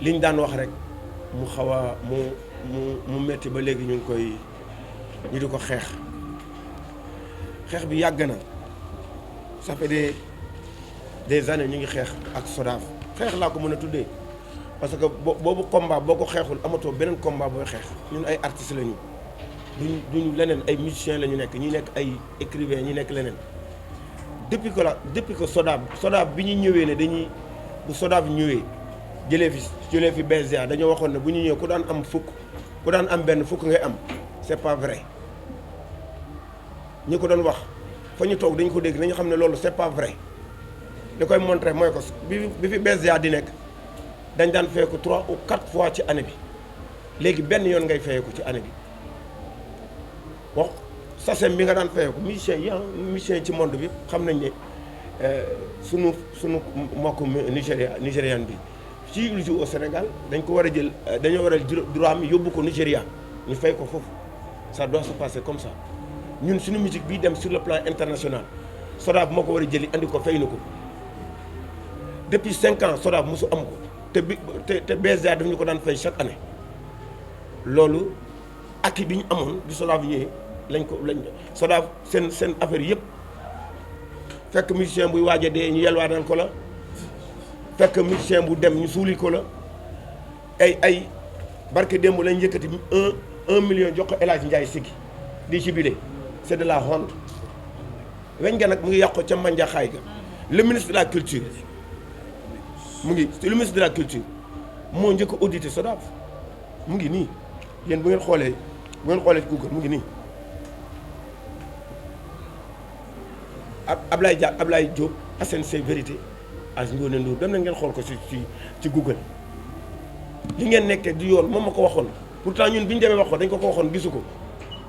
liñ daan wax rek mu xaw a mu metti ba léegi ñu di ko xeex bi yàgg na ça fait des années ñu ngi xeex ak SODAV xeex laa ko mën a tuddee parce que boobu combat boo ko xeexul amatoo beneen combat booy xeex ñun ay artistes lañu duñu leneen ay musiciens la ñu nekk ñi nekk ay écrivains ñi nekk leneen depuis que SODAV bi ñu ñëwee ne bu SODAV ñëwee jëlee fi BZA dañoo waxoon ne bu ñu ñëwee ku daan am fukk ku daan am benn fukk ngay am c'est pas vrai ñi ko doon wax fa ñu toog dañu ko dégg nañu xam ne loolu c'est pas vrai li koy montré mooy ko bi fi BZA di nekk dañ daan fayeeku 3 ou 4 fois ci année bi léegi benn yoon ngay fayeeku ci année bi wax SACEM bi nga daan fayeeku musiciens ci monde bi xam nañ ne sunu mbokk nigérian bi ci il joue au Sénégal dañ ko war a jël dañoo war a droit mi yóbbu ko Nigéria ñu fay ko foofu ça doit se passer comme ça ñun suñu musique bii dem sur le plan international SODAV moo ko war a jëli andi ko fay na ko depuis 5 ans SODAV mosu am ko te BZA daf ñu ko daan fay chaque année loolu acquis bi ñu amoon di SODAV ñëwee lañ SODAV seen affaire yëpp fekk musicien buy waaj a dee ñu yelwaanal ko la fekk musicien bu dem ñu suuli ko la ay barke démb lañ yëkkati 1 million jox ko El Hadj Ndiaye Siggi di jubilé c'est de la honte weñ nga nag mu ngi yàqu ca Mandiaxaay ga le ministre de la culture le ministre de la culture moo njëkk a audité SODAV mu ngi nii yéen bu ngeen xoolee Google mu ngi nii Ablaye Diop SNC Vérité as Ngoné Ndour dem na ngeen xool ko ci Google li ngeen nekkee du yoon moom ma ko waxoon pourtant ñun bi ñu demee wax ko dañ ko waxoon gisu ko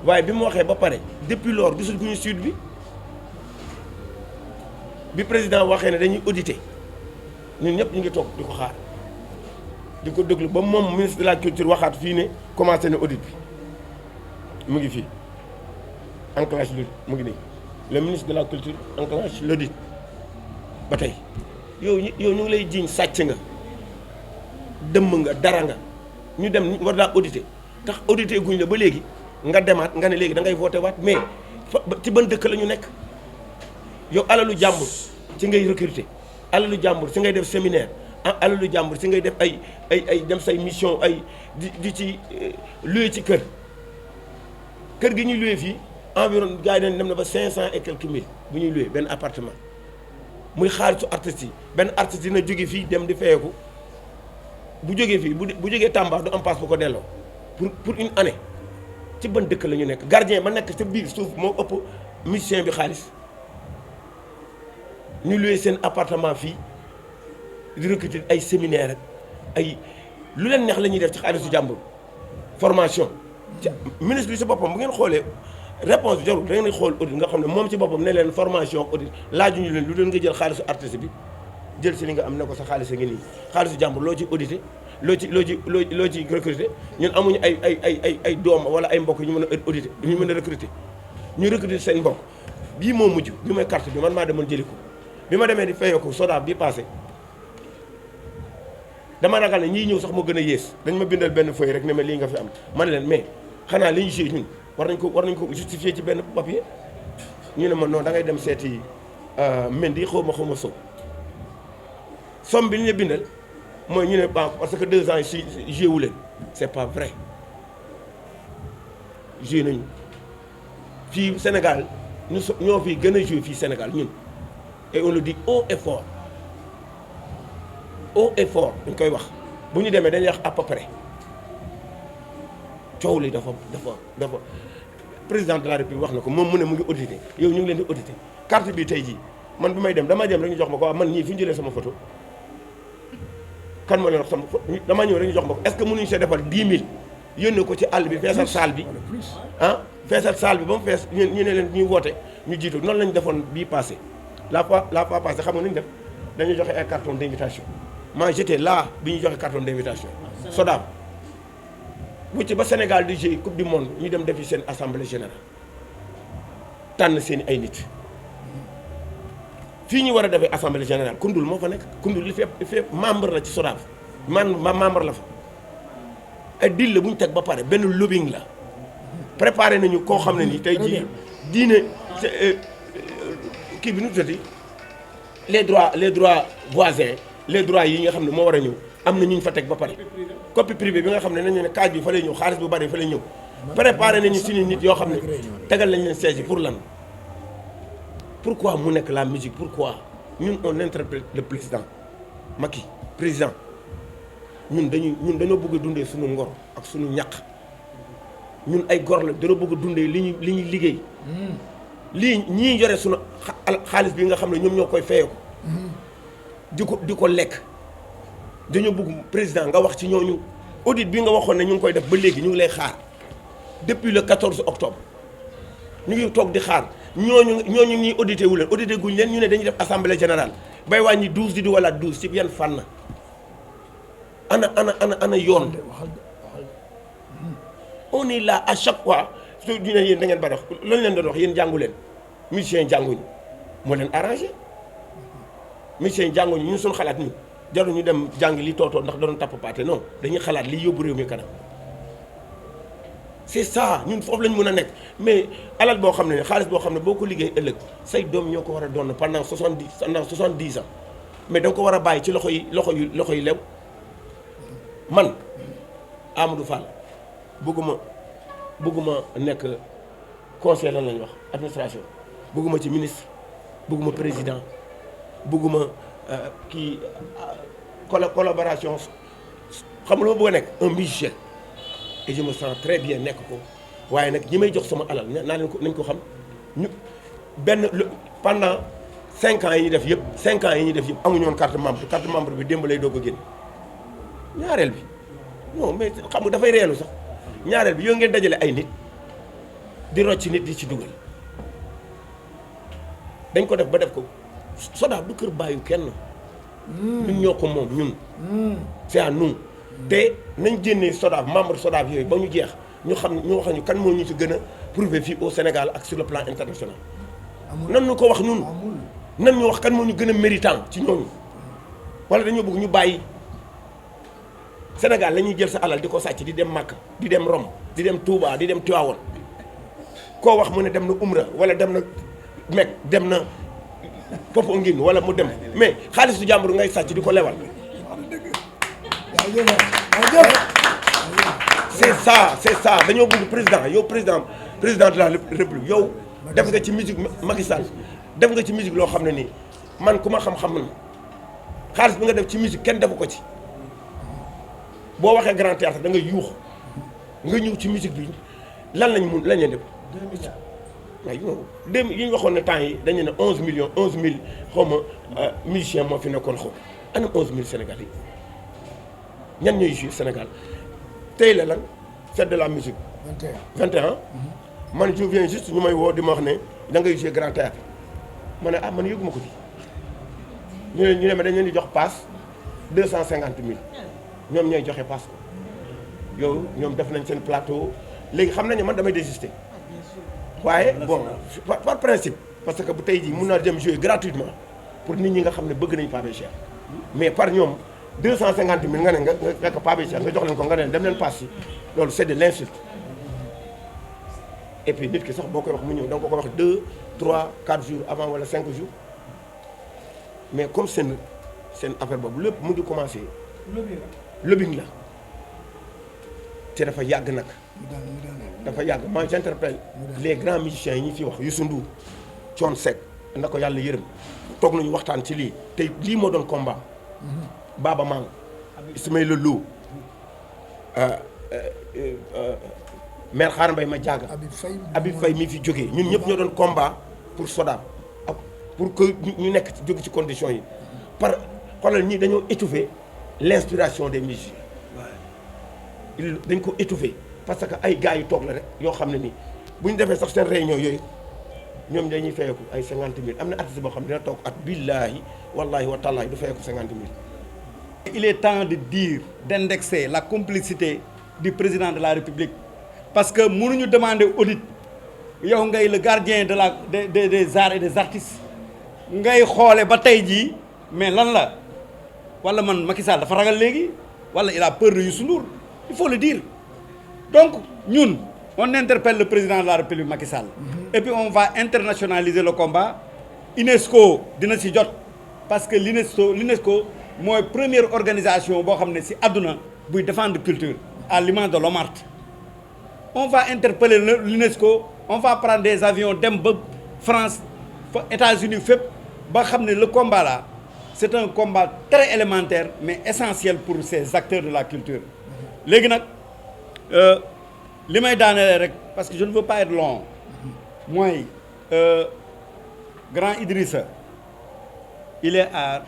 waaye bi mu waxee ba pare depuis lors gisul gu ñu suite bi président waxee ne dañuy auditer ñun ñëpp ñu ngi toog di ko xaar di ko déglu ba moom ministre de la culture waxaat fii ne commencé na audit bi mu ngi fii enclenche l'audit mu ngi nii le ministre de la culture enclenche l'audit ba tey yow ñu ngi lay jiiñ sàcc nga dëmm nga dara nga ñu dem war daa auditer tax auditer guñ la ba léegi nga demaat nga ne léegi da ngay voté waat mais ci ban dëkk la ñu nekk yow alalu jàmbur ci ngay recruter alalu jàmbur ci ngay def séminaire alalu jàmbur ci ngay def ay dem say mission ay di ci loué ci kër gi ñuy loué fii environ gars yi dañ dem na ba 500 et quelques mille bu ñuy loué benn appartement muy xaalisu artistes yi benn artiste dina jóge fii dem di fayeeku bu jógee fii bu jógee Tamba du am passe bu ko delloo pour une année ci ban dëkk la ñu nekk gardien ba nekk ca biir suuf moo ëpp musicien bi xaalis ñu loué seen appartement fii di recruter ay séminaire ak ay lu leen neex la ñuy def ci xaalisu jàmbur formation ci ministre bi si boppam bu ngeen xoolee réponse bi jarul da ngeen xool audit nga xam ne moom ci boppam ne leen formation audit laajuñu leen lu leen nga jël xaalisu artiste bi jël si li nga am ne ko sa xaalis a ngi nii xaalisu jàmbur loo ci audité loo ci recruter ñun amuñu ay doom wala ay mbokk ñu mën a auditer ñu mën a recruter ñu recruter seen mbokk bii moo mujj bi may carte bi man maa demoon jëli ko bi ma demee di fayoo ko SODAV bi passé dama ragal ne ñii ñëw sax moo gën a yées dañ ma bindal benn feuille rek ne ma lii nga fi am ma ne leen mais xanaa li ñu joué ñun war nañ ko justifier ci benn papier ñu ne ma non da ngay dem seeti Mendy xaw ma sow somme bi ñu la bindal mooy ñu ne parce que 2 ans yi si joué wu leen c'est pas vrai joué nañu fii Sénégal ñoo fii gën a joué fii Sénégal ñun et on le dit haut et fort dañ koy wax bu ñu demee dañuy wax à peu près coow li dafa président de la République wax na ko moom mu ne mu ngi audité yow ñu ngi leen di audité carte bi tey jii man bi may dem dama dem rek ñu jox ma ko waaw man ñii fu ñu jëlee sama photo kan ma leen wax sama dama ñëw rek ñu jox ma ko est-ce que mënuñu see defal 10 000 yónnee ko ci àll bi feesal salle bi feesal salle bi ba mu fees ñu ne leen ñuy woote ñu jiitu noonu lañu defoon bii passé la fois passé xam nga nu ñu def dañuy joxe ay carton d'invitation moi j'étais là bi ñu joxe carton d'invitation SODAV bu ci ba Sénégal di jouer coupe du monde ñu dem defi seen assemblée générale tànn seen ay nit fii ñu war a defee assemblée générale Koundoul moo fa nekk Koundoul li fépp membre la ci SODAV man ma membre la fa ay deal la bu ñu teg ba pare benn lobbying la préparé nañu koo xam ne nii tey jii diine kii bi nu tuddati les droits voisins les droits yi nga xam ne moo war a ñëw am na ñu ñu fa teg ba pare copie privée bi nga xam ne nañu ne kaaj bi fa lay ñëw xaalis bu bari fa lay ñëw préparé nañu suñu nit yoo xam ne tegal lañ leen siège pour lan pourquoi mu nekk la musique pourquoi ñun on interprète le président Macky président ñun dañoo bëgg a dundee suñu ngor ak suñu ñaq ñun ay gor la dañoo bëgg a dundee li ñuy liggéey lii ñii yore suñu xaalis bi nga xam ne ñoom ñoo koy fayee ko di ko lekk dañoo bëgg président nga wax ci ñooñu audit bi nga waxoon ne ñu ngi koy def ba léegi ñu ngi lay xaar depuis le 14 octobre ñu ngi toog di xaar ñooñu ñuy audité wu leen audité guñ leen ñu ne dañuy def assemblée générale bay wàññi 12 di wala 12 ci yan fànn ana yoon on est là à chaque fois su ñu ne yéen da ngeen bari wax loolu leen doon wax yéen jàngu leen musiciens jànguñu moo leen arrangé musiciens jànguñu ñun suñu xalaat ni jarul ñu dem jàng li tootoo ndax doon tapp paate non dañuy xalaat li yóbbu réew mi kanam c'est ça ñun foofu lañ mën a nekk mais alal boo xam ne xaalis boo xam ne boo ko liggéey ëllëg say doom ñoo ko war a doon pendant 70 ans mais da nga ko war a bàyyi ci loxo yi lew man Amadou Fall bëgguma nekk conseil lan lañ wax administration bëgguma ci ministre bëgguma président bëgguma kii collaboration xam lu ma bëgg a nekk un musicien et je me sens très bien nekk ko waaye nag ñi may jox sama alal naa leen ko nañ ko xam ñu pendant 5 ans yi ñu def yëpp 5 ans yi ñu def yëpp amuñu woon carte membre bi démb lay doog a génn ñaareel bi non mais xam nga dafay reelu sax ñaareel bi yow ngeen dajale ay nit di rocc nit di ci dugal dañ ko def ba def ko Sodav du kër bàyyu kenn ñun ñoo ko moom ñun c'est à nous te nañ génnee Sodav membre Sodav yooyu ba ñu jeex ñu wax ñu kan moo ñu ci gën a prouver fii au Sénégal ak sur le plan international nan ñu ko wax ñun nan ñu wax kan moo ñu gën a méritant ci ñooñu wala dañoo bëgg ñu bàyyi Sénégal la ñuy jël sa alal di ko sàcc di dem Makka di dem Rome di dem Touba di dem Tivaouane koo wax mu ne dem na Umra wala dem na Mekk dem na Popenguine wala mu dem mais xaalisu jàmbur ngay sàcc di ko lewal c'est ça dañoo bëgg président yow président de la République yow def nga ci musique Macky Sall def nga ci musique loo xam ne nii man ku ma xam-xam na xaalis bi nga def ci musique kenn defu ko ci boo waxee grand théâtre da ngay yuux nga ñëw ci musique bi lan lañ def waaye yi ñu waxoon ne temps yi dañu ne 11 millions 11 000 xaw ma musiciens moo fi nekkoon xaw ana 11 000 Sénégalais yi ñan ñooy jouer Sénégal tey la lan fête de la musique 21 man je viens juste ñu may woo di ma wax ne da ngay jouer grand théâtre ma ne man yëguma ko fi ñu ne ma dañ leen di jox passe 250 000 ñoom ñooy joxe passe ko yow ñoom def nañ seen plateau léegi xam nañu man damay désister waaye bon par principe parce que bu tey jii mun naa dem jouer gratuitement pour nit ñi nga xam ne bëgg nañ Pape Cheikh mais par ñoom 250 000 nga ne nga fekk Pape Cheikh nga jox leen ko nga ne dem leen passe yi loolu c'est de l'insulte et puis nit ki sax boo koy wax mu ñëw da nga ko wax 2 3 4 jours avant wala 5 jours mais comme seen affaire boobu lépp mu ngi commencé lobbying la te dafa yàgg nag dafa yàgg man j'interpelle les grands musiciens yi ñu fi wax Youssou Ndour Thione Seck na ko yàlla yërëm toog nañu waxtaan ci lii te lii moo doon combat Baba Maal Ismaïla Lo maire Xaar Mbay ma jaaga Habib Faye mi fi jógee ñun ñëpp ñoo doon combat pour Sodav ak pour que ñu nekk ci jóge ci conditions yi par xoolal ñii dañoo étouffer l'inspiration des musiciens dañ ko étouffer parce que ay gars yu toog la rek yoo xam ne nii bu ñu defee sax seen réunion yooyu ñoom dañuy fayeeku ay 50 000 am na artiste boo xam ne dina toog at billaahi wallaahi wa taalaahi du fayeeku 50 000. Il est temps de dire, d'indexer la complicité du président de la République parce que mënuñu demander audit yow ngay le gardien des arts et des artistes ngay xoole ba tey jii mais lan la wala man Macky Sall dafa ragal léegi wala il a peur de Youssou Ndour, il faut le dire. Donc ñun on interpelle le président de la République Macky Sall. Et puis on va internationaliser le combat. UNESCO dina ci jot parce que l'UNESCO mooy première organisation boo xam ne ci àdduna buy défendre culture à l'image de l'OMART. On va interpeller l'UNESCO, on va prendre des avions dem ba France fa États-Unis fépp ba xam ne le combat là c'est un combat très élémentaire mais essentiel pour ces acteurs de la culture. Léegi nag li may daanelee rek parce que je ne veux pas être long mooy grand Idrissa il est à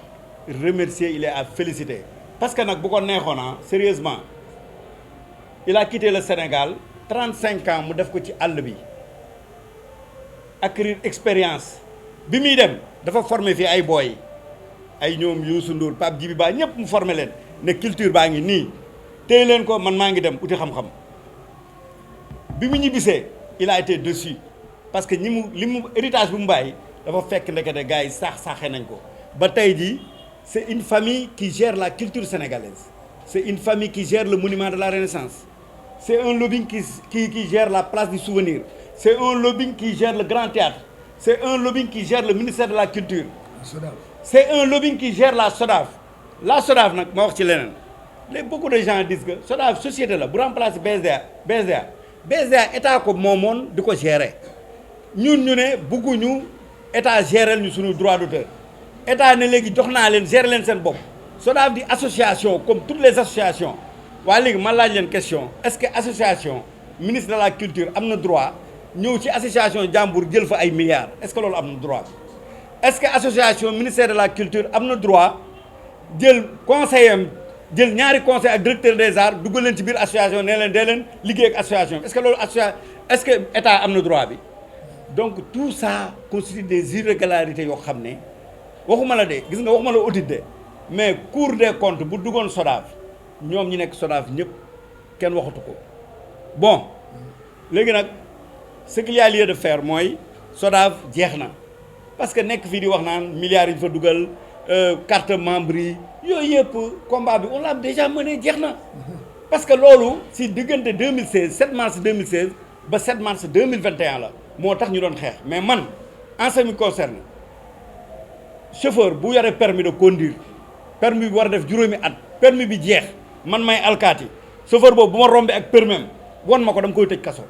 remercier, il est à féliciter parce que nag bu ko neexoon sérieusement il a quitté le Sénégal 35 ans mu def ko ci àll bi acquérir expérience bi muy dem dafa former fii ay booy ay ñoom Youssou Ndour Pape Djibi Ba ñëpp mu former leen ne culture baa ngi nii téye leen ko man maa ngi dem uti xam-xam bi mu ñibbisee il a été déçu parce que li mu héritage bi mu bàyyi dafa fekk ndekete gars yi saaxee nañ ko ba tey jii c'est une famille qui gère la culture sénégalaise c'est une famille qui gère le monument de la Renaissance c'est un lobbying qui gère la place du souvenir c'est un lobbying qui gère le grand théâtre c'est un lobbying qui gère le ministère de la culture c'est un lobbying qui gère la SODAV nag ma wax ci leneen léegi beaucoup de gens disent que SODAV société la bu remplacer BSDA état ko moomoon di ko gérer ñun ñu ne bëgguñu état gérer ñu suñu droit d'auteur état ne léegi jox naa leen gérer leen seen bopp SODAV di association comme toutes les associations waaye léegi man laaj leen question est-ce que association ministre de la culture am na droit ñëw ci association jàmbur jël fa ay milliards est-ce que loolu am na droit est-ce que association ministère de la culture am na droit jël conseil am jël ñaari conseil ak directeur des arts duggal leen ci biir association nee leen dee leen liggéey ak association est-ce que loolu association est-ce que état am na droit bi donc tout ça constitue des irrégularités yoo xam ne waxuma la de gis nga waxuma la audit de mais Cour des comptes bu duggoon SODAV ñoom ñi nekk SODAV ñëpp kenn waxatu ko bon léegi nag ce qu'il y a lieu de faire mooy SODAV jeex na parce que nekk fii di wax naan milliards yi fa dugal carte membre yi yooyu yëpp combat bi on l'a déjà mené jeex na parce que loolu si diggante 2016 7 mars 2016 ba 7 mars 2021 la moo tax ñu doon xeex mais man en ce qui me concerne chauffeur bu yore permis de conduire permis bi war a def juróomi at permis bi jeex man may alkaati chauffeur boobu bu ma rombee ak permis won ma ko dama koy tëj kaso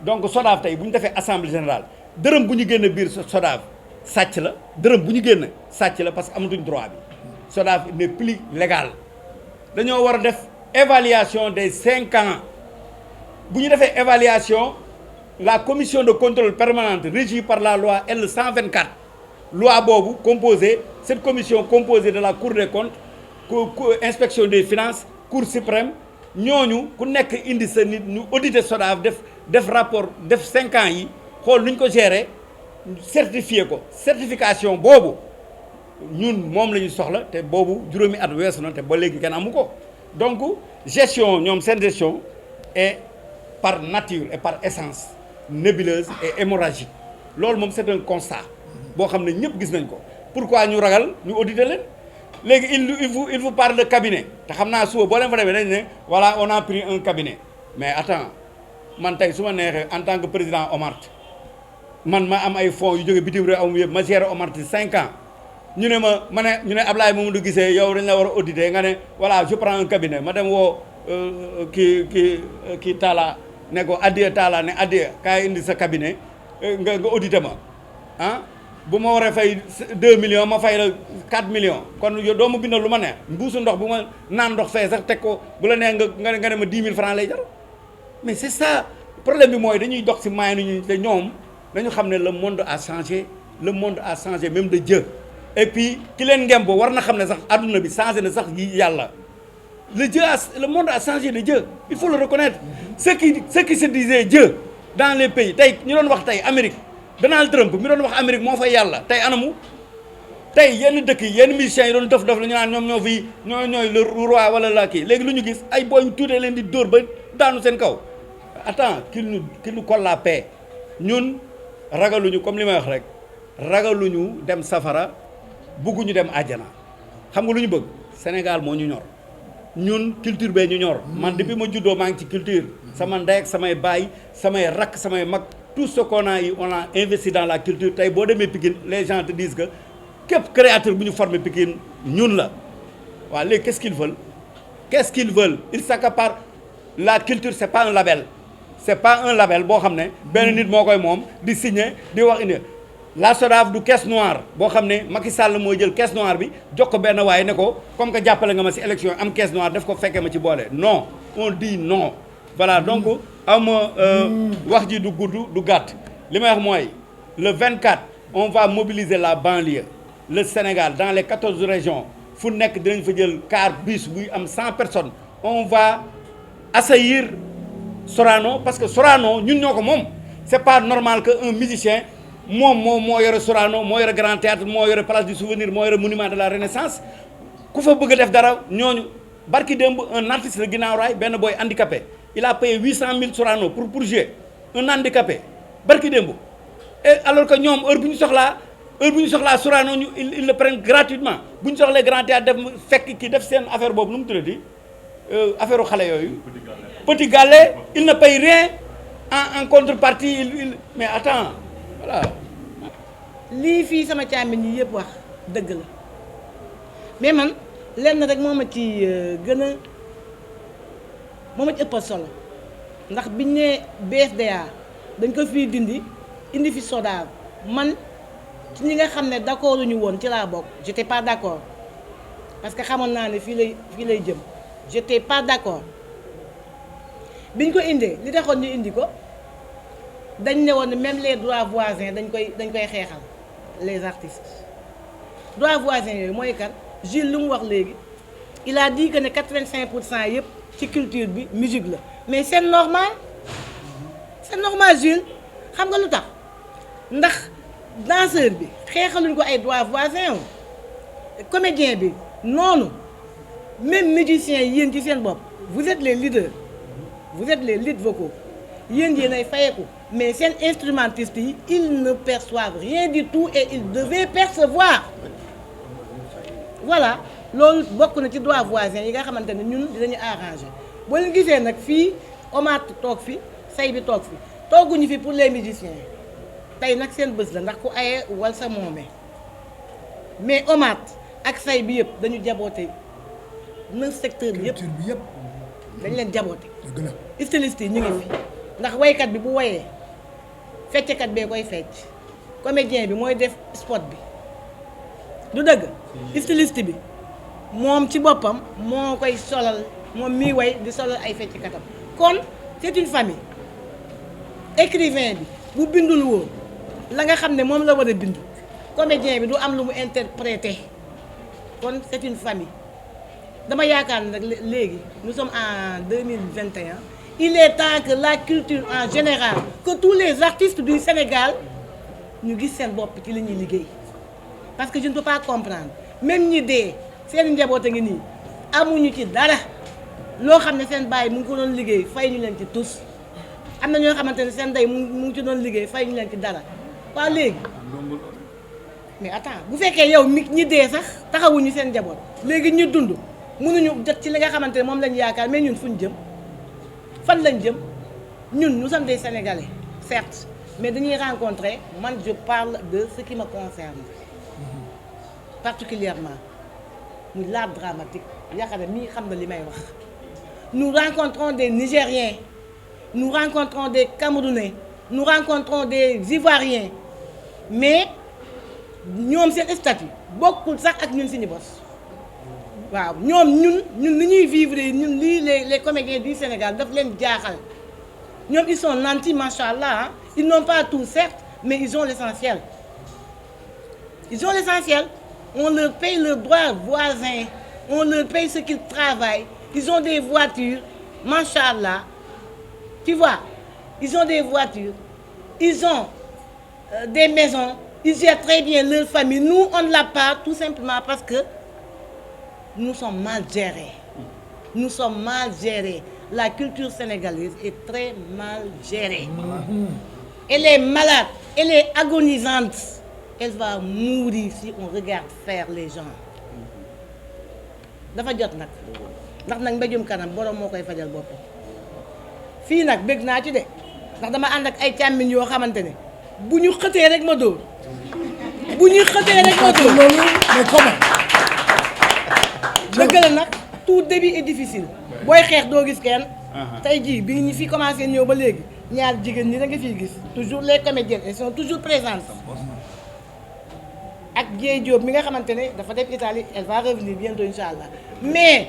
donc SODAV tey bu ñu defee assemblée générale dërëm bu ñu génn biir SODAV sàcc la dërëm bu ñu génn sàcc la parce que amatuñ droit bi SODAV n'est plus légal dañoo war a def évaluation des 5 ans bu ñu defee évaluation la commission de contrôle permanente régie par la loi L124 loi boobu composée cette commission composée de la Cour des comptes inspection des finances Cour suprême ñooñu ku nekk indi sa nit ñu auditer SODAV def rapport def 5 ans yi xool nu ñu ko gérer certifié ko certification boobu ñun moom la ñu soxla te boobu juróomi at weesu na te ba léegi kenn amu ko donc gestion ñoom seen gestion est par nature et par essence nébuleuse et hémorragique loolu moom c'est un constat boo xam ne ñëpp gis nañ ko pourquoi ñu ragal ñu auditer leen léegi il vous parle de cabinet te xam naa suba boo leen fa demee dañ ne voilà on a pris un cabinet mais attends man tey su ma neexee en tant que président OMART man ma am ay fonds yu jóge bitim réew am yëpp ma gérer OMART 5 ans ñu ne ñu ne Ablaye Mamadou Guissé yow dañ la war a auditer nga ne voilà je prends un cabinet ma dem woo kii Talla ne ko addiya Talla ne addiya kaay indi sa cabinet nga auditer ma ah bu ma waree fay 2 millions ma fay la 4 millions kon yow doo ma bindal lu ma neex mbuusu ndox bu ma naan ndox fee sax teg ko bu la neex nga ne ma 10 000 francs lay jar mais c'est ça problème bi mooy dañuy dox ci maay ñu te ñoom dañu xam ne le monde a changé même de Dieu et puis ki leen ngemb war na xam ne sax adduna bi changé na sax yi yàlla le monde a changé de Dieu il faut le reconnaître ce qui se disait Dieu dans les pays tey ñu doon wax tey Amérique Donald Trump mi doon wax Amérique moo fay yàlla tey anamu tey yenn dëkk yi yenn musiciens yi doon dof la ñu naan ñoom ñoo fi ñooy le roi wala la kii léegi lu ñu gis ay booy yu tuutee leen di dóor ba daanu seen kaw attends qu'il nous colle la paix ñun ragaluñu comme li may wax rek ragaluñu dem safara bugguñu dem àjjana xam nga lu ñu bëgg Sénégal moo ñu ñor ñun culture bee ñu ñor. man depuis ma juddoo maa ngi ci culture. sama ndey ak samay baay samay rakk samay mag tout ce qu'on a eu on a investi dans la culture tey boo demee Pikine les gens te disent que képp créateur bu ñu formé Pikine ñun la waaw léegi qu'est-ce qu'ils veulent ils s'accaparent la culture c'est pas un label boo xam ne benn nit moo koy moom di signer di wax indi la SODAV du caisse noire boo xam ne Macky Sall mooy jël caisse noire bi jox ko benn waaye ne ko comme que jàppale nga ma ci élection am caisse noire def ko fekkee ma ci boole non on dit non voilà donc ama wax ji du gudd du gàtt li may wax mooy le 24 on va mobiliser la banlieue le Sénégal dans les 14 régions fu nekk dinañ fa jël car bus buy am 100 personnes on va assaillir Sorano parce que Sorano ñun ñoo ko moom c'est pas normal que un musicien moo yore Sorano moo yore Grand Théâtre moo yore Place du Souvenir moo yore Monument de la Renaissance ku fa bëgg a def dara ñooñu barki démb un artiste de ginnaaw raay benn boy handicapé il a payé 800 000 Sorano pour jouer un handicapé barki démb et alors que ñoom heure bu ñu soxlaa Sorano ñu ils le prennent gratuitement bu ñu soxlee Grand Théâtre def fekk kii def seen affaire boobu nu mu tuddati affaire xale yooyu. Petit Gallé il ne paye rien en contrepartie mais attends voilà. lii fii sama càmmiñ yi yëpp wax dëgg la mais man lenn rek moo ma ci gën a moo ma ci ëppal solo ndax biñ ne BSDA dañ ko fii indi fi SODAV man ci ñi nga xam ne d'accord ñu woon ci laa bokk j'étais pas d'accord parce que xamoon naa ne fii lay jëm j'étais pas d'accord biñ ko indee li taxoon ñu indi ko dañ ne woon même les droits voisins dañ koy xeexal les artistes droits voisins yooyu mooy kan Jules lu mu wax léegi il a dit que ne 85% yëpp ci culture bi musique la mais c'est normal Jules xam nga lu tax ndax danseur bi xeexaluñ ko ay droits voisins comédien bi noonu même musiciens yéen ci seen bopp vous êtes les leaders vous êtes les leads vocaux yéen ay fayeku mais seen instrumentistes yi ils ne perçoivent rien du tout et ils devaient percevoir voilà loolu bokk na ci droits voisins yi nga xamante ne ñun dinañu arranger boo leen gisee nag fii Omat toog fi say bi toog fi tooguñu fi pour les musiciens tey nag seen bés la ndax ku aye wal sa moome mais Omat ak say bi yëpp dañu jaboote 9 secteurs bi yëpp dañ leen jaboote styliste yi ñu ngi fi ndax waykat bi bu woyee fecckat bee koy fecc comédien bi mooy def spot bi du dëgg styliste bi moom ci boppam moo koy solal moom mii way di solal ay fecckatam kon c'est une famille écrivain bi bu bindul woon la nga xam ne moom la war a bind comédien bi du am lu mu interpréter kon c'est une famille dama yaakaar ne nag léegi nous sommes en 2021 il est temps que la culture en général que tous les artistes du Sénégal ñu gis seen bopp ci li ñuy liggéey parce que je ne peux pas comprendre même ñi dee seen njaboot a ngi nii amuñu ci dara loo xam ne seen baay mu ngi ko doon liggéey fay ñu leen ci tous am na ñoo xamante ne seen ndey mu ngi ci doon liggéey fay ñu leen ci dara waaw léegi mais attends bu fekkee yow ñi dee sax taxawuñu seen njaboot léegi ñu dund mënuñu jot ci li nga xamante ne moom lañu yaakaar mais ñun fu ñu jëm fan lañ jëm ñun nous sommes des Sénégalais certes mais dañuy rencontrer man je parle de ce qui me concerne particulièrement muy l'art dramatique yaakaar ne mii xam na li may wax nous rencontrons des Nigériens nous rencontrons des Camerounais nous rencontrons des Ivoiriens mais ñoom seen statut bokkul sax ak ñun suñu bos waaw ñun ni ñuy vivre ñun lii les comédiens du Sénégal daf leen jaaxal ñoom ils sont nantis machallah ils n'ont pas tout certes mais ils ont l'essentiel on leur paye leurs droits voisins on leur paye ce qu'ils travaillent ils ont des voitures machallah tu vois ils ont des voitures ils ont des maisons ils gèrent très bien leur famille nous on ne l'a pas tout simplement parce que nous sommes mal gérés la culture sénégalaise est très mal gérée elle est malade elle est agonisante elle va mourir si on regarde faire les gens dafa jot nag ndax nag mbéjum kanam borom moo koy fajal boppam fii nag bég naa ci de ndax dama ànd ak ay càmmiñ yoo xamante ne bu ñu xëtee rek ma dóor bu ñuy xëtee rek ma dóor loolu mais comment. dëgg la nag tout début est difficile booy xeex doo gis kenn tey jii bi ñu fi commencé ñëw ba léegi ñaar jigéen ñi da nga fiy gis toujours les comédiennes elles sont toujours présentes ak Dieye Diop mi nga xamante ne dafa def Italie elle va revenir bientôt incha allah mais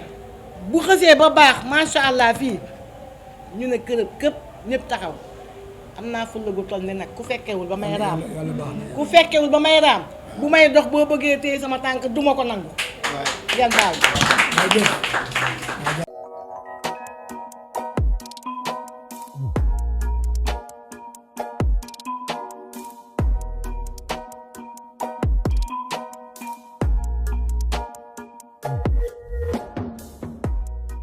bu xësee ba baax macha allah fii ñu ne kër këpp ñëpp taxaw am naa fulla gu toll ne nag ku fekkewul ba may raam yàlla baax na. ku fekkewul ba may raam bu may dox boo bëggee téye sama tànk duma ko nangu yan baal